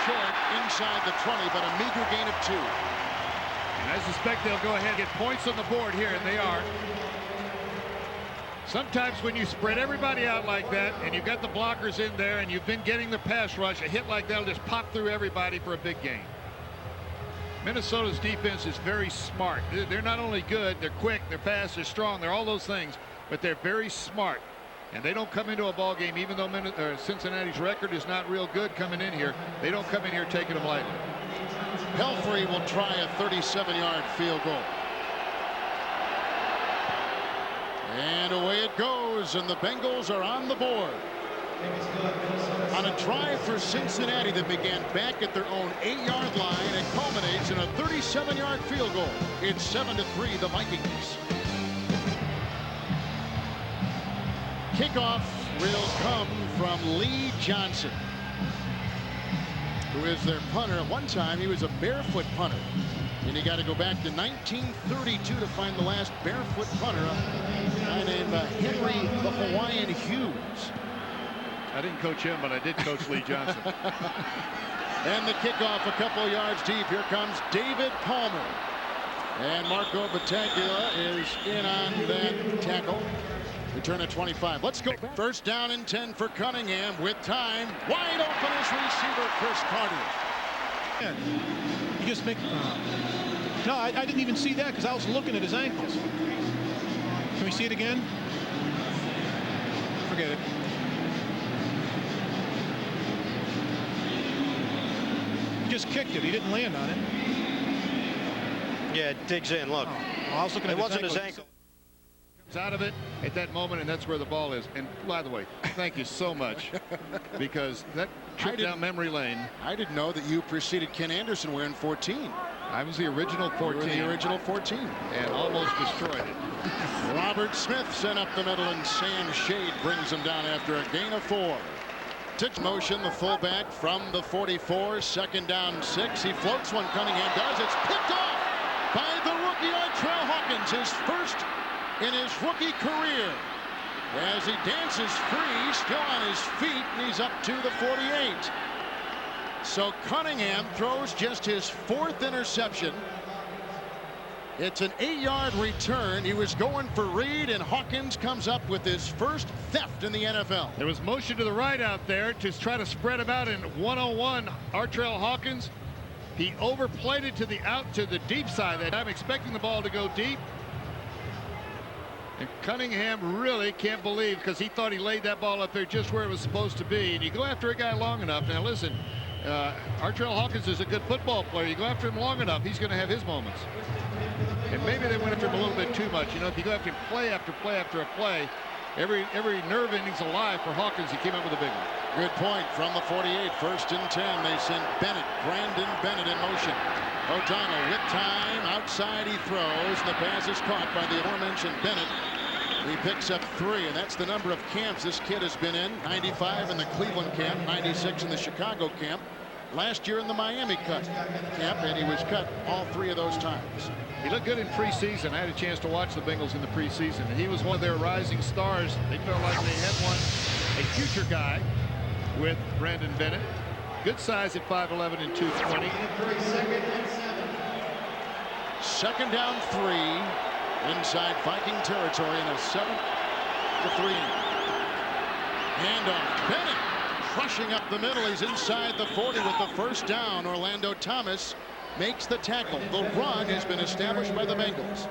short inside the 20, but a meager gain of 2. And I suspect they'll go ahead and get points on the board here, and they are. Sometimes when you spread everybody out like that and you've got the blockers in there and you've been getting the pass rush, a hit like that will just pop through everybody for a big gain. Minnesota's defense is very smart. They're not only good, they're quick, they're fast, they're strong, they're all those things, but they're very smart. And they don't come into a ball game, even though Cincinnati's record is not real good coming in here, they don't come in here taking them lightly. Pelfrey will try a 37-yard field goal. And away it goes, and the Bengals are on the board. On a drive for Cincinnati that began back at their own 8-yard line and culminates in a 37-yard field goal. It's 7-3, the Vikings. Kickoff will come from Lee Johnson, who is their punter. At one time, he was a barefoot punter. And you got to go back to 1932 to find the last barefoot punter, a guy named Henry the Hawaiian Hughes. I didn't coach him, but I did coach Lee Johnson. And the kickoff a couple yards deep. Here comes David Palmer. And Marco Battaglia is in on that tackle. Return at 25. Let's go. 1st down and 10 for Cunningham with time. Wide open is receiver Chris Carter. Yeah. You just make... No, I didn't even see that because I was looking at his ankles. Can we see it again? Forget it. He just kicked it. He didn't land on it. Yeah, it digs in. Look. Oh, I was looking at it wasn't his ankle. Comes out of it at that moment, and that's where the ball is. And by the way, thank you so much, because that trip down memory lane. I didn't know that you preceded Ken Anderson wearing 14. I was the original 14. You were the original 14. And almost destroyed it. Robert Smith sent up the middle, and Sam Shade brings him down after a gain of 4. Took motion, the fullback from the 44, 2nd down 6. He floats one, Cunningham does. It's picked off by the rookie Artrell Hawkins, his first in his rookie career. As he dances free, still on his feet, and he's up to the 48. So Cunningham throws just his 4th interception. It's an 8-yard return. He was going for Reed, and Hawkins comes up with his first theft in the NFL. There was motion to the right out there to try to spread him out in 101. Artrell Hawkins, he overplayed it to the deep side that I'm expecting the ball to go deep. And Cunningham really can't believe, because he thought he laid that ball up there just where it was supposed to be. And you go after a guy long enough. Now listen, Artrell Hawkins is a good football player. You go after him long enough, he's going to have his moments. And maybe they went after him a little bit too much. You know, if you go after him play after play after a play, every nerve ending's alive for Hawkins. He came up with a big one. Good point from the 48. 1st and 10. They send Bennett, Brandon Bennett in motion. O'Donnell with time. Outside he throws. And the pass is caught by the aforementioned Bennett. He picks up 3, and that's the number of camps this kid has been in. 95 in the Cleveland camp, 96 in the Chicago camp. Last year in the Miami camp, and he was cut all 3 of those times. He looked good in preseason. I had a chance to watch the Bengals in the preseason, and he was one of their rising stars. They felt like they had a future guy with Brandon Bennett. Good size at 5'11" and 220. Second down 3 inside Viking territory in a 7-3. Handoff. Bennett crushing up the middle. He's inside the 40 with the first down. Orlando Thomas makes the tackle. The run has been established by the Bengals.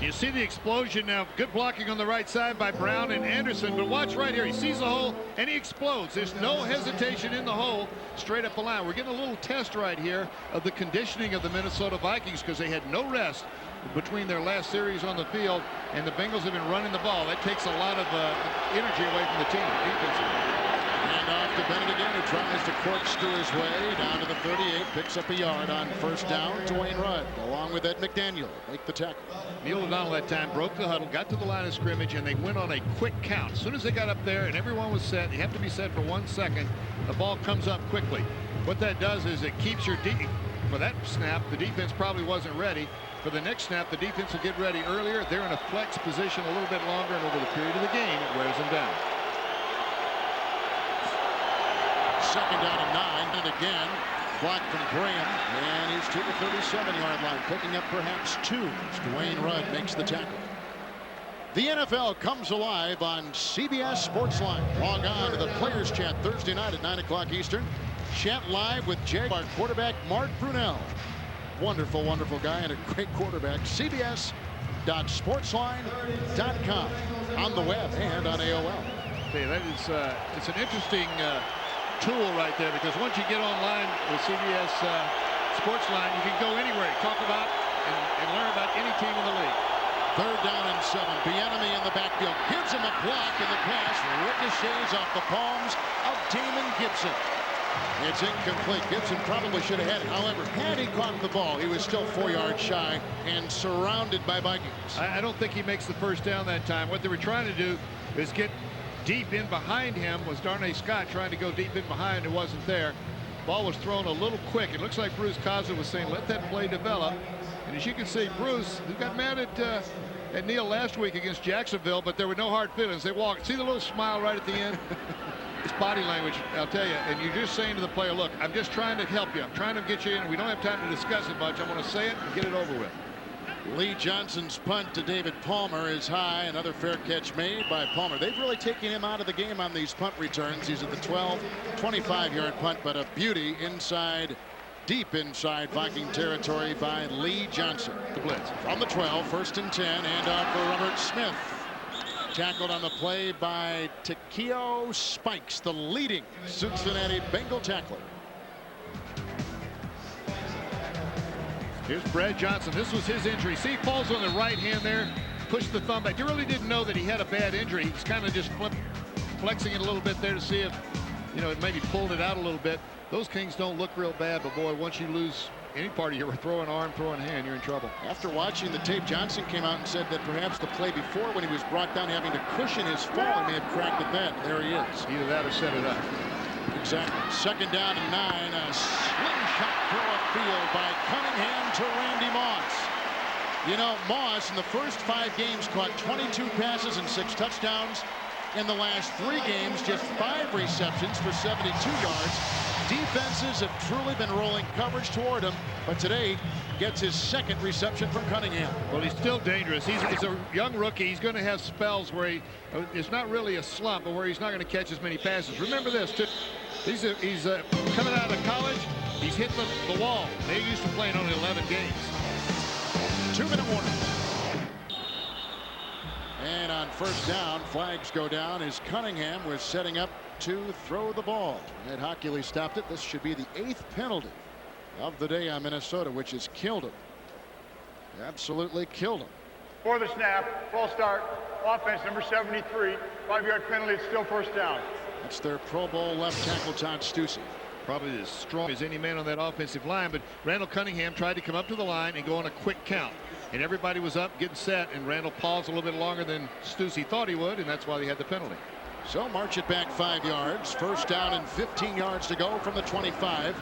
You see the explosion now. Good blocking on the right side by Brown and Anderson. But watch right here. He sees the hole and he explodes. There's no hesitation in the hole. Straight up the line. We're getting a little test right here of the conditioning of the Minnesota Vikings because they had no rest between their last series on the field. And the Bengals have been running the ball. That takes a lot of energy away from the team. And off to Bennett again, who tries to corkscrew his way down to the 38. Picks up a yard on first down. Dwayne Rudd, along with Ed McDaniel, make the tackle. Neil O'Donnell that time broke the huddle, got to the line of scrimmage, and they went on a quick count. As soon as they got up there and everyone was set, you have to be set for 1 second, the ball comes up quickly. What that does is it keeps your for that snap, the defense probably wasn't ready. For the next snap, the defense will get ready earlier. They're in a flex position a little bit longer, and over the period of the game, it wears them down. Second down and 9, and again blocked from Graham, and he's to the 37-yard line, picking up perhaps 2 as Dwayne Rudd makes the tackle. The NFL comes alive on CBS Sportsline. Log on to the Players Chat Thursday night at 9 o'clock Eastern. Chat live with Jaguar quarterback Mark Brunell. Wonderful, wonderful guy and a great quarterback. CBS.sportsline.com on the web and on AOL. Okay, that is it's an interesting tool right there, because once you get online with CBS Sportsline, you can go anywhere, talk about and learn about any team in the league. Third down and 7. Bieniemy in the backfield gives him a block, and the pass ricochets off the palms of Damon Gibson. It's incomplete. Gibson probably should have had it. However, had he caught the ball, he was still 4 yards shy and surrounded by Vikings. I don't think he makes the first down that time. What they were trying to do is get deep in behind him. Was Darnay Scott trying to go deep in behind. It wasn't there. Ball was thrown a little quick. It looks like Bruce Cosler was saying, let that play develop. And as you can see, Bruce, who got mad at Neil last week against Jacksonville, but there were no hard feelings. They walked. See the little smile right at the end? It's body language, I'll tell you. And you're just saying to the player, look, I'm just trying to help you. I'm trying to get you in. We don't have time to discuss it much. I want to say it and get it over with. Lee Johnson's punt to David Palmer is high. Another fair catch made by Palmer. They've really taken him out of the game on these punt returns. He's at the 25-yard punt, but a beauty inside, deep inside Viking territory by Lee Johnson. The blitz. From the 12, first and 10, and off for Robert Smith. Tackled on the play by Takeo Spikes, the leading Cincinnati Bengal tackler. Here's Brad Johnson. This was his injury. See, he falls on the right hand there, pushed the thumb back. You really didn't know that he had a bad injury. He's kind of just flexing it a little bit there to see if, it maybe pulled it out a little bit. Those Kings don't look real bad, but boy, once you lose any part of your throwing arm, throwing hand, you're in trouble. After watching the tape, Johnson came out and said that perhaps the play before, when he was brought down having to cushion his fall, he may have cracked it then. There he is. Either that or set it up. Exactly. Second down and 9. A slingshot throw upfield by Cunningham to Randy Moss. Moss in the first 5 games caught 22 passes and 6 touchdowns. In the last 3 games, just 5 receptions for 72 yards. Defenses have truly been rolling coverage toward him, but today gets his second reception from Cunningham. Well, he's still dangerous. He's a young rookie. He's going to have spells where it's not really a slump, but where he's not going to catch as many passes. Remember this, too. He's coming out of college. He's hit the wall. They're used to playing only 11 games. 2-minute warning. And on first down, flags go down as Cunningham was setting up to throw the ball. Ed Hockley stopped it. This should be the 8th penalty of the day on Minnesota, which has killed him. Absolutely killed him. For the snap, false start, offense number 73, 5-yard penalty. It's still first down. That's their Pro Bowl left tackle, Todd Stussy. Probably as strong as any man on that offensive line, but Randall Cunningham tried to come up to the line and go on a quick count. And everybody was up, getting set, and Randall paused a little bit longer than Stussy thought he would, and that's why they had the penalty. So march it back 5 yards. First down and 15 yards to go from the 25.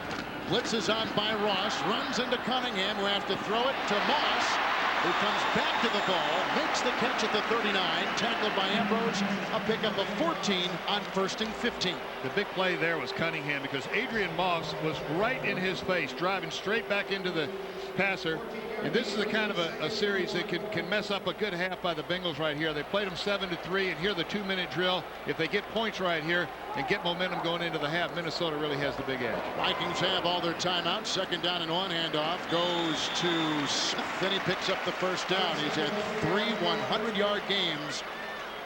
Blitz is on by Ross. Runs into Cunningham, who has to throw it to Moss, who comes back to the ball, makes the catch at the 39. Tackled by Ambrose. A pickup of 14 on first and 15. The big play there was Cunningham, because Adrian Moss was right in his face, driving straight back into the passer. And this is the kind of a series that can mess up a good half by the Bengals right here. They played them 7-3, and here the 2-minute drill. If they get points right here and get momentum going into the half, Minnesota really has the big edge. Vikings have all their timeouts. 2nd down and 1. Handoff goes to Smith. Then he picks up the first down. He's had 3 100-yard games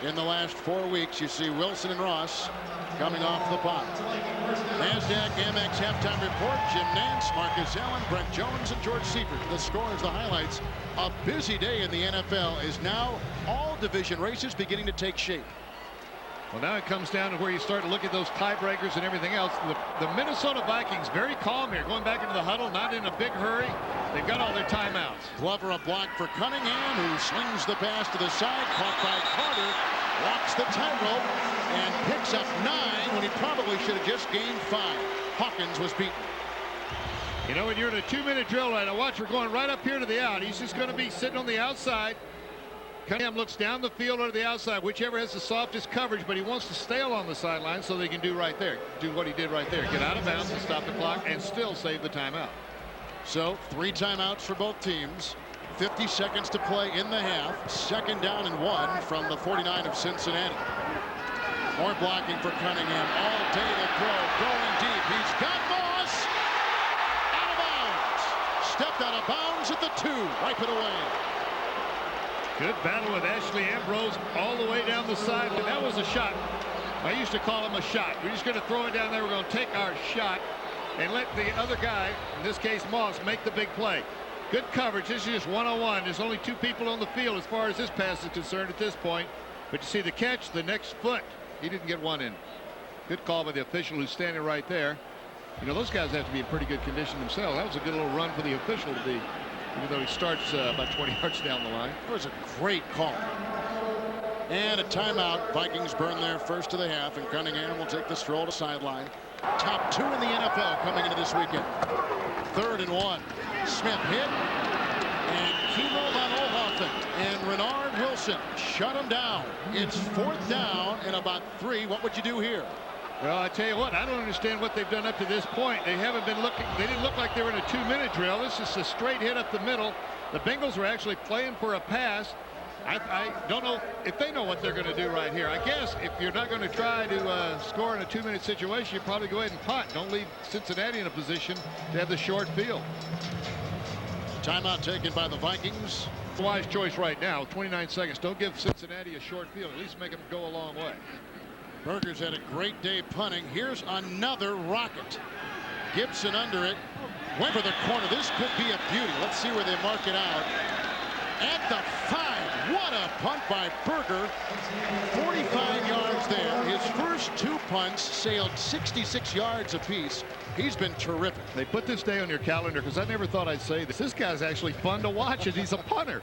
in the last 4 weeks. You see Wilson and Ross coming off the pop. NASDAQ Amex halftime report. Jim Nantz, Marcus Allen, Brent Jones, and George Seifert. The scores, the highlights. A busy day in the NFL is now all division races beginning to take shape. Well, now it comes down to where you start to look at those tiebreakers and everything else. The Minnesota Vikings very calm here, going back into the huddle, not in a big hurry. They've got all their timeouts. Glover a block for Cunningham, who slings the pass to the side, caught by Carter, walks the tightrope, and picks up 9 when he probably should have just gained 5. Hawkins was beaten. You know, when you're in a 2-minute drill right now, watch, we're going right up here to the out. He's just going to be sitting on the outside. Cunningham looks down the field or to the outside, whichever has the softest coverage, but he wants to stay along the sideline so they can do what he did right there. Get out of bounds and stop the clock and still save the timeout. So 3 timeouts for both teams. 50 seconds to play in the half. 2nd down and 1 from the 49 of Cincinnati. More blocking for Cunningham all day to throw. Going deep. He's got Moss. Out of bounds. Stepped out of bounds at the 2. Wipe it away. Good battle with Ashley Ambrose all the way down the side. And that was a shot. I used to call him a shot. We're just going to throw it down there. We're going to take our shot and let the other guy, in this case Moss, make the big play. Good coverage. This is just one-on-one. There's only 2 people on the field as far as this pass is concerned at this point. But you see the catch, the next foot, he didn't get one in. Good call by the official who's standing right there. You know, those guys have to be in pretty good condition themselves. That was a good little run for the official to be, even though he starts about 20 yards down the line. It was a great call. And a timeout. Vikings burn their first of the half, and Cunningham will take the stroll to sideline. Top 2 in the NFL coming into this weekend. 3rd and 1. Smith hit, and Kimo von Oelhoffen and Renard Wilson shut him down. It's 4th down and about 3. What would you do here? Well, I tell you what, I don't understand what they've done up to this point. They haven't been looking. They didn't look like they were in a 2-minute drill. This is a straight hit up the middle. The Bengals were actually playing for a pass. I don't know if they know what they're going to do right here. I guess if you're not going to try to score in a 2-minute situation, you probably go ahead and punt. Don't leave Cincinnati in a position to have the short field. Timeout taken by the Vikings. Wise choice right now. 29 seconds. Don't give Cincinnati a short field. At least make them go a long way. Berger's had a great day punting. Here's another rocket. Gibson under it. Went for the corner. This could be a beauty. Let's see where they mark it out. At the 5. What a punt by Berger. 45 yards there. His first 2 punts sailed 66 yards apiece. He's been terrific. They put this day on your calendar because I never thought I'd say this. This guy's actually fun to watch, and he's a punter.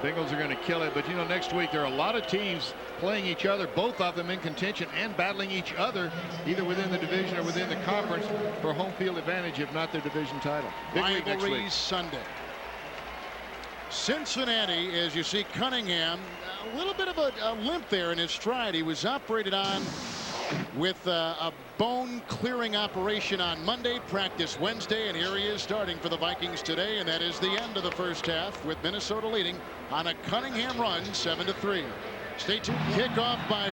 Bengals are going to kill it, but you know, next week there are a lot of teams playing each other, both of them in contention and battling each other, either within the division or within the conference, for home field advantage, if not their division title. Big week next week. Rivalry Sunday. Cincinnati, as you see Cunningham, a little bit of a limp there in his stride. He was operated on with a bone clearing operation on Monday, practice Wednesday, and here he is starting for the Vikings today, and that is the end of the first half with Minnesota leading on a Cunningham run 7-3. Stay tuned. Kickoff by